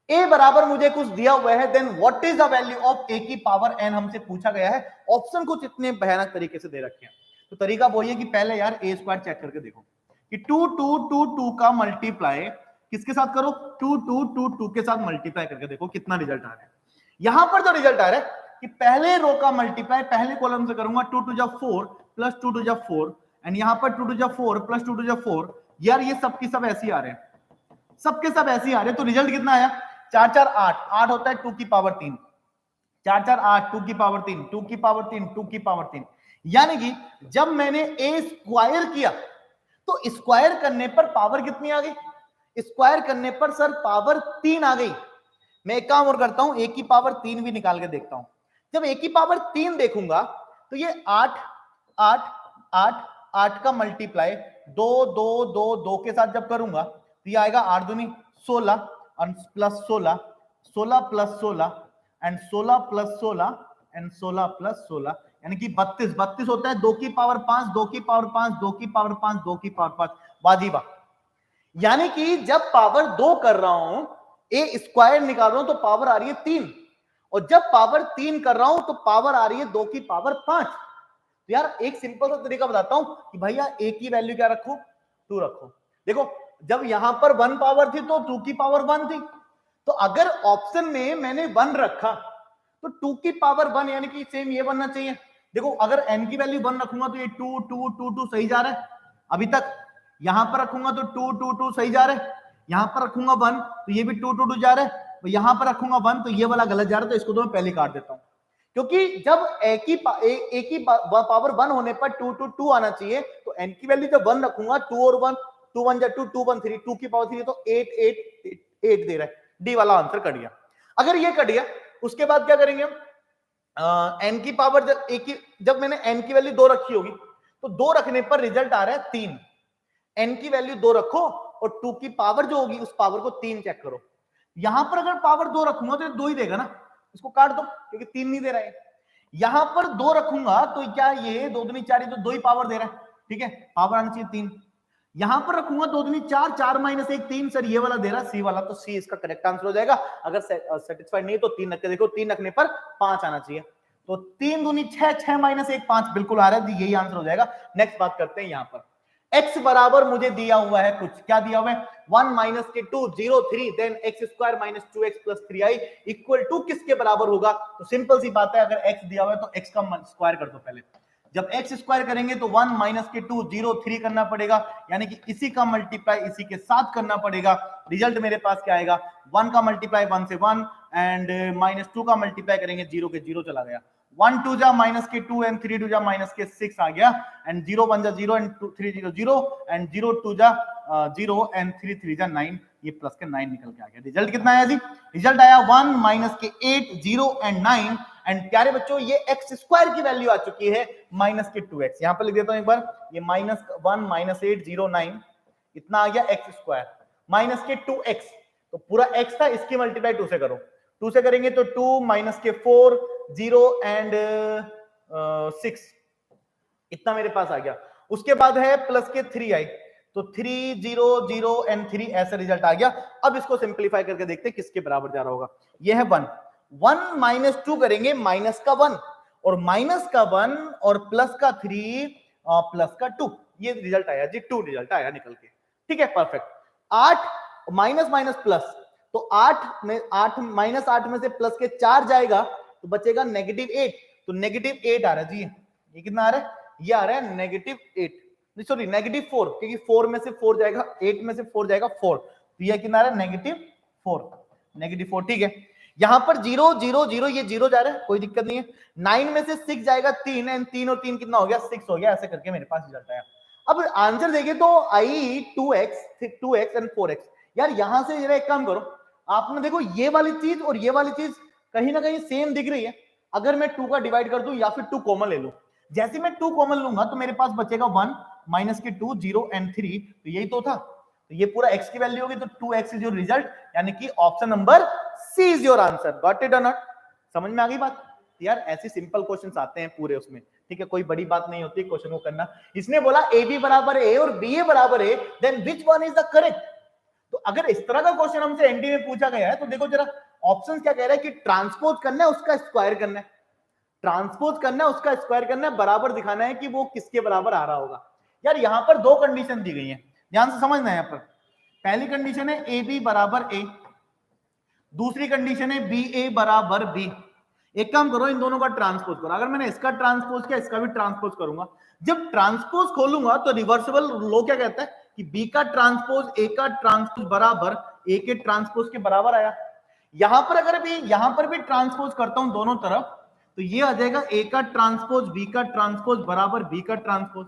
S1: a बराबर मुझे कुछ दिया हुआ है, then what is the value of a की पावर n हमसे पूछा गया है। ऑप्शन कुछ इतने भयानक तरीके से दे रखे हैं, तो तरीका वही है कि पहले यार a स्क्वायर चेक करके देखो कि 2 2 2 2 का मल्टीप्लाई किसके साथ करो, 2 2 2 2 के साथ मल्टीप्लाई करके देखो कितना रिजल्ट आ रहा है। यहां पर जो रिजल्ट आ रहा है कि पहले रो का मल्टीप्लाई पहले कॉलम से करूंगा, 2 2 जा 4 प्लस 2 2 जा 4 एंड यहां पर 2 2 जा 4 प्लस 2 2 जा 4, यार ये सबकी सब ऐसे ही आ रहे हैं, सबके सब ऐसे ही आ रहे हैं। तो रिजल्ट कितना आया, 4 4 8, 8 होता है 2 की पावर 3, 4 4 8, 2 की पावर 3, 2 की पावर 3, 2 की पावर 3। यानी कि जब मैंने a स्क्वायर किया तो स्क्वायर करने पर पावर कितनी आ गई, स्क्वायर करने पर सर पावर 3 आ गई। मैं एक काम और करता हूं, a की पावर 3 भी निकाल के देखता हूं। जब a की पावर 3 देखूंगा तो ये 8 8 8 8 का मल्टीप्लाई 2 2 2 2 के साथ जब करूंगा तो ये आएगा 8 दूनी 16 और plus 16, 16 plus 16 and 16 plus 16 and 16 plus 16 यानी कि 32। 32 होता है 2 की पावर 5, 2 की पावर 5, 2 की पावर 5, 2 की पावर 5, वाजीबा। यानी कि जब पावर 2 कर रहा हूं, ए स्क्वायर निकाल रहा हूं तो पावर आ रही है 3, और जब पावर 3 कर रहा हूं तो पावर आ रही है 2 की पावर 5। तो यार एक सिंपल सा तरीका बताता हूं कि भैया ए की वैल्यू क्या रखो, 2 रखो। देखो जब यहां पर 1 पावर थी तो 2 की पावर 1 थी, तो अगर ऑप्शन में मैंने 1 रखा तो 2 की पावर 1 यानी कि सेम ये बनना चाहिए। देखो अगर n की वैल्यू 1 रखूंगा तो ये 2 2 2 2 सही जा रहा है अभी तक, यहां पर रखूंगा तो 2 2 2 सही जा रहा है, यहां पर रखूंगा 1 तो ये भी 2 2 2 जा रहा है, तो यहां पर रखूंगा 1 तो ये वाला गलत जा रहा है, तो इसको तो मैं पहले काट देता हूं। क्योंकि जब ए की पावर 1 होने पर 2 2 2 आना चाहिए, तो n की वैल्यू जब 1 रखूंगा 2 और 1, 2 1 जा 2, 2 1 3, 2 की पावर 3 तो 8 8 8 दे रहा है। डी वाला आंसर कट गया। अगर ये कट गया उसके बाद क्या करेंगे हम, एन की पावर जब मैंने एन की वैल्यू 2 रखी होगी तो 2 रखने पर रिजल्ट आ रहा है 3। एन की वैल्यू 2 रखो और 2 की पावर जो होगी उस पावर को 3 चेक करो। यहां पर अगर पावर 2 रखूंगा तो 2 ही देगा ना, इसको काट दो क्योंकि 3 नहीं दे रहा है। यहां पर 2 रखूंगा तो क्या ये 2 दूनी 4, तो 2 ही पावर दे रहा है, ठीक है, पावर आनी चाहिए 3। यहां पर रखूंगा 2 दूनी 4, 4 माइनस 1 3, सर ये वाला दे रहा है सी वाला, तो सी इसका करेक्ट आंसर हो जाएगा। अगर सेटिस्फाइड नहीं तो 3 रख के देखो, 3 रखने पर 5 आना चाहिए, तो 3 दूनी 6, 6 माइनस 1 5 बिल्कुल आ रहा है, यही आंसर हो जाएगा। नेक्स्ट बात करते हैं यहां पर x बराबर मुझे दिया हुआ है कुछ, क्या दिया हुआ है 1 माइनस के 2 0 3 then x square minus 2x plus 3i equal to किसके बराबर होगा। तो सिंपल सी बात है, अगर x दिया हुआ है तो x का स्क्वायर कर दो पहले। जब x स्क्वायर करेंगे तो 1 माइनस के 2 0 3 करना पड़ेगा, यानी कि इसी का मल्टीप्लाई इसी के साथ करना पड़ेगा। रिजल्ट मेरे पास क्या आएगा, 1 का मल्टीप्लाई 1 से 1 एंड माइनस 2 का मल्टीप्लाई करेंगे 0 के 0 चला गया, 1 2 जा माइनस के 2 एंड 3 2 जा माइनस के 6 आ गया, एंड 0 1 जा 0 एंड 2 3 0 0 एंड 0 2 जा 0 एंड 3 3 जा 9, ये प्लस के 9 निकल के आ गया। रिजल्ट कितना आया जी, रिजल्ट आया 1 माइनस के 8 0 एंड 9 एंड प्यारे बच्चों ये एक्स स्क्वायर की वैल्यू आ चुकी है माइनस के 2x। यहां पर लिख देता हूं एक बार, ये माइनस 1 माइनस 8 0 9 इतना आ गया एक्स स्क्वायर माइनस के 2x, तो पूरा x था इसकी मल्टीप्लाई 2 से करो, 2 से करेंगे तो 2 माइनस के 4 0 एंड 6 इतना मेरे पास आ गया। उसके बाद है प्लस के 3i, तो 3 0 0 एंड 3 ऐसा रिजल्ट आ गया। अब इसको सिंप्लीफाई करके देखते हैं किसके बराबर जा रहा होगा। ये है 1 1 माइनस 2 करेंगे माइनस का 1 और माइनस का 1 और प्लस का 3 प्लस का 2, ये रिजल्ट आया जी, 2 रिजल्ट आया निकल के, ठीक है परफेक्ट। 8 माइनस माइनस प्लस, तो 8 में 8 माइनस 8 में से प्लस के 4 जाएगा तो बचेगा नेगेटिव 8, तो नेगेटिव 8 आ रहा है जी, ये कितना आ रहा है, ये आ रहा है नेगेटिव 8, सॉरी नेगेटिव 4, क्योंकि 4 में से 4 जाएगा 8 में से 4 जाएगा 4, तो ये कितना आ रहा है नेगेटिव 4, नेगेटिव 4, ठीक है। यहां पर 0 0 0 ये 0 जा रहा है, कोई दिक्कत नहीं है। 9 में से 6 जाएगा 3 एंड 3 और 3 कितना हो गया 6 हो गया, ऐसे करके मेरे पास रिजल्ट आया। अब आंसर देखिए तो आई 2x एंड 4x, यार यहां से जरा एक काम करो, आपने देखो ये वाली चीज और ये वाली चीज कहीं ना कहीं सेम दिख रही है। अगर मैं 2 का डिवाइड कर दूं या फिर 2 कॉमन ले लूं, जैसे मैं 2 कॉमन लूंगा तो मेरे पास बचेगा 1 माइनस के 2 0 एंड 3, तो यही तो था, तो ये पूरा x की वैल्यू होगी, तो 2x इज योर रिजल्ट, यानी कि option number C is your answer. Got it or not, समझ में आ गई बात यार। ऐसे सिंपल क्वेश्चंस आते हैं पूरे उसमें, ठीक है, कोई बड़ी बात नहीं होती क्वेश्चन को करना। इसने बोला ए बी बराबर ए और बी ए बराबर A, then which one is the correct. तो अगर इस तरह का क्वेश्चन हमसे एनडी में पूछा गया है तो देखो जरा ऑप्शन क्या कह रहा है कि ट्रांसपोज करना है उसका स्क्वायर करना है, ट्रांसपोज करना है उसका स्क्वायर करना है, बराबर दिखाना है कि वो किसके बराबर आ रहा होगा। यार यहां पर 2 कंडीशन दी गई है, ध्यान से समझना है। यहां पर पहली कंडीशन है ए बी बराबर ए, दूसरी कंडीशन है बी ए बराबर बी। एक काम करो, इन दोनों का ट्रांसपोज करो। अगर मैंने इसका ट्रांसपोज किया इसका भी ट्रांसपोज करूंगा, जब ट्रांसपोज खोलूंगा तो रिवर्सिबल लॉ क्या कहता है कि बी का ट्रांसपोज ए का ट्रांसपोज बराबर ए के ट्रांसपोज के बराबर आया। यहां पर अगर भी यहां पर भी ट्रांसपोज करता हूं दोनों तरफ, तो ये आ जाएगा ए का ट्रांसपोज बी का ट्रांसपोज बराबर बी का ट्रांसपोज।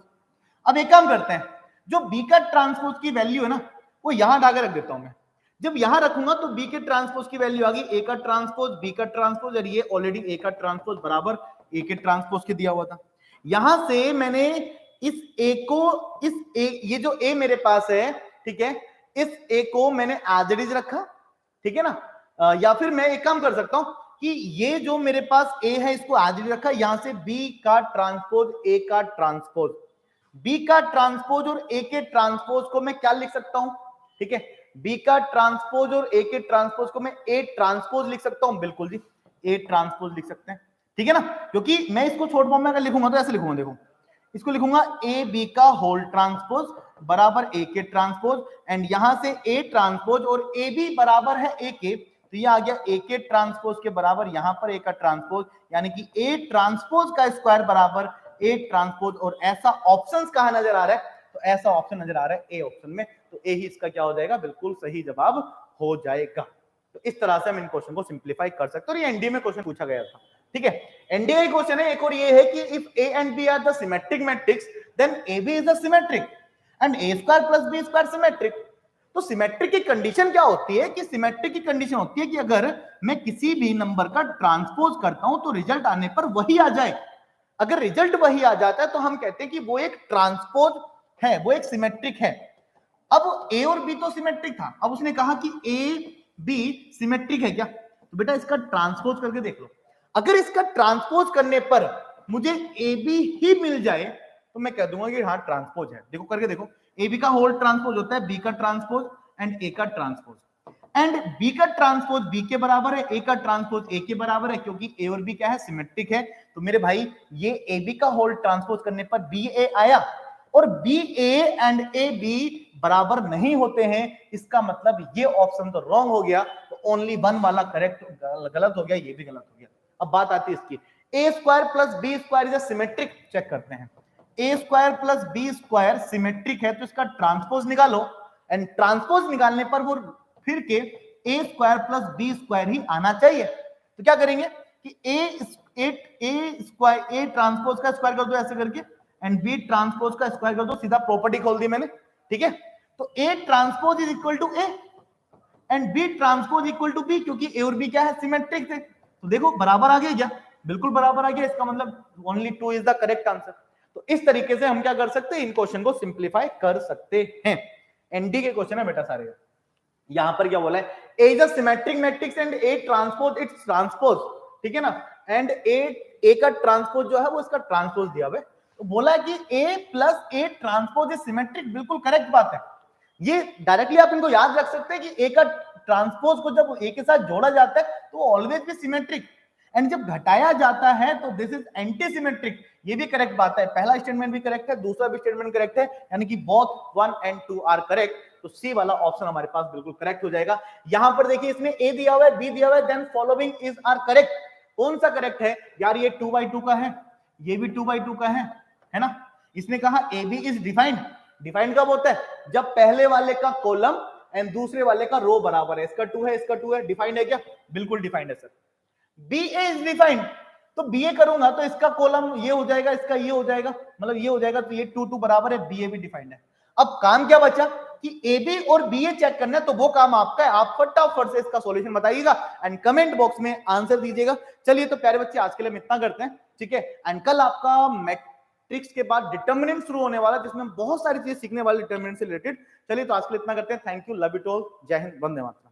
S1: अब एक काम करते हैं, जो बी का ट्रांसपोज की वैल्यू है ना वो यहां ढाके रख देता हूं मैं। जब यहां रखूंगा तो बी के ट्रांसपोज की वैल्यू आ गई ए का ट्रांसपोज बी का ट्रांसपोज, और ये ऑलरेडी ए का ट्रांसपोज बराबर ए के ट्रांसपोज के दिया हुआ था। यहां से मैंने इस ए को ये जो ए मेरे पास है, ठीक है, इस ए को मैंने एज इट इज रखा, ठीक है ना। या फिर मैं एक काम कर सकता हूं कि ये जो मेरे पास ए है इसको आज भी रखा, यहां से बी का ट्रांसपोज ए का ट्रांसपोज, बी का ट्रांसपोज और ए के ट्रांसपोज को मैं क्या लिख सकता हूं, ठीक है, बी का ट्रांसपोज और ए के ट्रांसपोज को मैं ए ट्रांसपोज लिख सकता हूं, बिल्कुल जी ए ट्रांसपोज लिख सकते हैं, ठीक है ना, क्योंकि मैं इसको शॉर्ट फॉर्म में अगर लिखूंगा तो ऐसे लिखूंगा, देखो इसको लिखूंगा ए बी का होल ट्रांसपोज बराबर ए के ट्रांसपोज, एंड यहां से ए ट्रांसपोज और ए बी बराबर है ए के, तो ये आ गया ए के ट्रांसपोज के बराबर यहां पर ए का ट्रांसपोज, यानी कि ए ट्रांसपोज का स्क्वायर बराबर ए ट्रांसपोज, और ऐसा ऑप्शंस कहां नजर आ रहा है, तो ऐसा ऑप्शन नजर आ रहा है ए ऑप्शन में, तो ए ही इसका क्या हो जाएगा, बिल्कुल सही जवाब हो जाएगा। तो इस तरह से हम इन क्वेश्चन को सिंप्लीफाई कर सकते हैं, और ये एनडीए में क्वेश्चन पूछा गया था, ठीक है। एनडीए क्वेश्चन है एक और ये है कि if A and B are the symmetric matrix then A B is the symmetric and A square plus B square symmetric. तो सिमेट्रिक की कंडीशन क्या होती है, कि सिमेट्रिक की कंडीशन होती है कि अगर मैं किसी भी नंबर का ट्रांसपोज करता हूं तो रिजल्ट आने पर वही आ जाए, अगर रिजल्ट वही आ जाता है तो हम कहते हैं कि वो एक ट्रांसपोज है, वो एक सिमेट्रिक है। अब ए और बी तो सिमेट्रिक था, अब उसने कहा कि ए बी सिमेट्रिक है क्या, तो बेटा इसका ट्रांसपोज करके देख लो, अगर इसका ट्रांसपोज करने पर मुझे ए बी ही मिल जाए तो मैं कह दूंगा कि हाँ ट्रांसपोज है। देखो करके देखो, ए बी का होल ट्रांसपोज होता है बी का ट्रांसपोज एंड ए का ट्रांसपोज, एंड बी का ट्रांसपोज बी के बराबर है, ए का ट्रांसपोज ए के बराबर है, क्योंकि ए और बी क्या है, सिमेट्रिक है। तो मेरे भाई ये ए बी का होल ट्रांसपोज करने पर बी ए आया, और B A and A B बराबर नहीं होते हैं, इसका मतलब ये ऑप्शन तो रॉन्ग हो गया, तो ओनली वन वाला करेक्ट गलत हो गया, ये भी गलत हो गया। अब बात आती है इसकी, A square plus B square is symmetric, check करते हैं, A square plus B square symmetric है तो इसका ट्रांसपोज निकालो, एंड ट्रांसपोज निकालने पर वो फिर के ए स्क्वायर प्लस बी स्क्वायर ही आना चाहिए। तो क्या करेंगे कि ए स्क्वायर ए ट्रांसपोज का स्क्वायर कर दो ऐसे करके, एंड बी ट्रांसपोज का स्क्वायर कर दो, सीधा प्रॉपर्टी खोल दी मैंने, ठीक है। तो A transpose is equal to A and B transpose equal to B, क्योंकि ए और बी क्या है, सिमेट्रिक थे, तो देखो बराबर आ गया क्या, बिल्कुल बराबर आ गया, इसका मतलब only 2 is the correct answer. तो इस तरीके से हम क्या कर सकते हैं, इन क्वेश्चन को सिंप्लीफाई कर सकते हैं। एनडी के क्वेश्चन है बेटा सारे, यहां पर क्या बोला है, A is a symmetric matrix and A transpose it's transpose, ठीक है ना, एंड ए का ट्रांसपोज जो है वो इसका ट्रांसपोज दिया हुआ है, तो बोला है कि A plus A transpose is symmetric, बिल्कुल करेक्ट बात है। ये डायरेक्टली आप इनको याद रख सकते हैं कि ए का ट्रांसपोज को जब ए के साथ जोड़ा जाता है तो ऑलवेज भी सिमेट्रिक, एंड जब घटाया जाता है तो दिस इज एंटी सिमेट्रिक, ये भी करेक्ट बात है, पहला स्टेटमेंट भी करेक्ट है, दूसरा भी स्टेटमेंट करेक्ट है, यानी कि बोथ 1 एंड 2 आर करेक्ट, तो सी वाला ऑप्शन हमारे पास बिल्कुल करेक्ट हो जाएगा। यहां पर देखिए इसमें ए दिया हुआ है, बी दिया हुआ है, then following is are correct, कौन सा करेक्ट है यार, ये 2/2 का है, ये भी 2/2 का है ना। इसने कहा A B is defined, defined कब होता है, जब पहले वाले का कॉलम एंड दूसरे वाले का रो बराबर है, इसका 2 है इसका 2 है, डिफाइंड है क्या, बिल्कुल डिफाइंड है sir. B A is defined, तो बी ए करूंगा तो इसका कॉलम ये हो जाएगा, इसका ये हो जाएगा, मतलब ये हो जाएगा, तो ये 2 2 बराबर है, बी ए भी डिफाइंड है। अब काम क्या बचा कि ए बी और बी ए चेक करना है, तो वो काम आपका है, आप फटाफट से इसका सॉल्यूशन बताइएगा एंड कमेंट बॉक्स में आंसर दीजिएगा। चलिए तो प्यारे बच्चे आज के लिए हम इतना करते हैं, ठीक है, एंड कल आपका मैट्रिक्स के बाद डिटर्मिनेंट शुरू होने वाला है, जिसमें बहुत सारी चीजें सीखने वाले डिटर्मिनेंट से रिलेटेड। चलिए तो आज के लिए इतना करते हैं, thank you, love you all, जय हिंद, वंदे मातरम।